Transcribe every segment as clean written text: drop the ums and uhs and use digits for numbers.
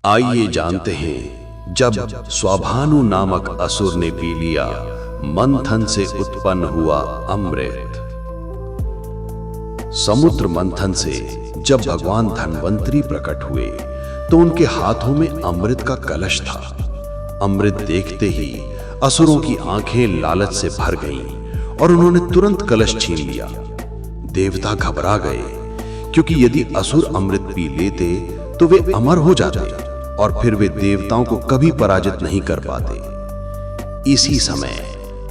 आइए जानते हैं, जब स्वाभानु नामक असुर ने पी लिया मंथन से उत्पन्न हुआ अमृत। समुद्र मंथन से जब भगवान धन्वंतरी प्रकट हुए तो उनके हाथों में अमृत का कलश था। अमृत देखते ही असुरों की आंखें लालच से भर गईं और उन्होंने तुरंत कलश छीन लिया। देवता घबरा गए, क्योंकि यदि असुर अमृत पी लेते तो वे अमर हो जाते और फिर वे देवताओं को कभी पराजित नहीं कर पाते। इसी समय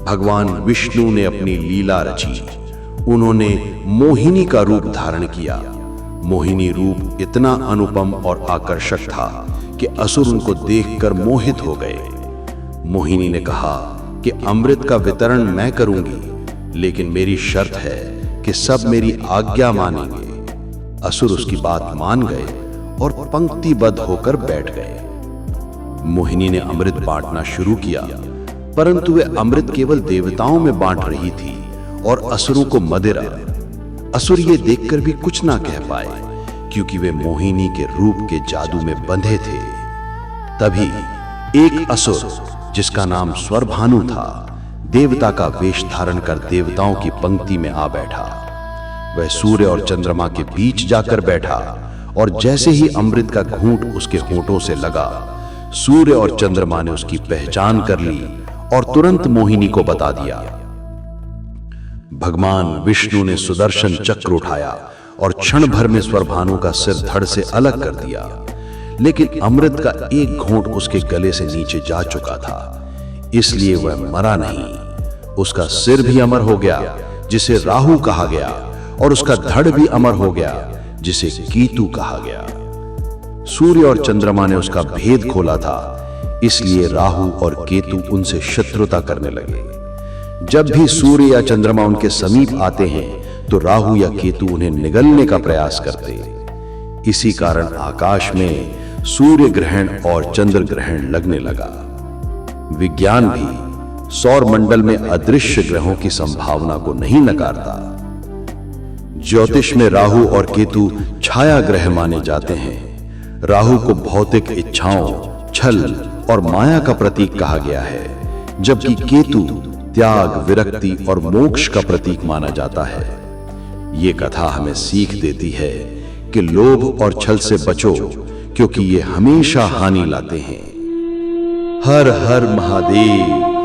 भगवान विष्णु ने अपनी लीला रची। उन्होंने मोहिनी का रूप धारण किया। मोहिनी रूप इतना अनुपम और आकर्षक था कि असुर उनको देखकर मोहित हो गए। मोहिनी ने कहा कि अमृत का वितरण मैं करूंगी, लेकिन मेरी शर्त है कि सब मेरी आज्ञा मानेंगे। असुर उसकी बात मान गए और पंक्तिबद्ध होकर बैठ गए। मोहिनी ने अमृत बांटना शुरू किया, परंतु वे अमृत केवल देवताओं में बांट रही थी और असुरों को मदिरा। असुर ये देखकर भी कुछ ना कह पाए, क्योंकि वे मोहिनी के रूप के जादू में बंधे थे। तभी एक असुर, जिसका नाम स्वरभानु था, देवता का वेश धारण कर देवताओं की पंक्ति में आ बैठा। वह सूर्य और चंद्रमा के बीच जाकर बैठा और जैसे ही अमृत का घूंट उसके होठों से लगा, सूर्य और चंद्रमा ने उसकी पहचान कर ली और तुरंत मोहिनी को बता दिया। भगवान विष्णु ने सुदर्शन चक्र उठाया और क्षण भर में स्वरभानु का सिर धड़ से अलग कर दिया, लेकिन अमृत का एक घूंट उसके गले से नीचे जा चुका था, इसलिए वह मरा नहीं। उसका सिर भी अमर हो गया, जिसे राहु कहा गया, और उसका धड़ भी अमर हो गया, जिसे केतु कहा गया। सूर्य और चंद्रमा ने उसका भेद खोला था, इसलिए राहु और केतु उनसे शत्रुता करने लगे। जब भी सूर्य या चंद्रमा उनके समीप आते हैं तो राहु या केतु उन्हें निगलने का प्रयास करते। इसी कारण आकाश में सूर्य ग्रहण और चंद्र ग्रहण लगने लगा। विज्ञान भी सौर मंडल में अदृश्य ग्रहों की संभावना को नहीं नकारता। ज्योतिष में राहु और केतु छाया ग्रह माने जाते हैं। राहु को भौतिक इच्छाओं, छल और माया का प्रतीक कहा गया है, जबकि केतु त्याग, विरक्ति और मोक्ष का प्रतीक माना जाता है। ये कथा हमें सीख देती है कि लोभ और छल से बचो, क्योंकि ये हमेशा हानि लाते हैं। हर हर महादेव।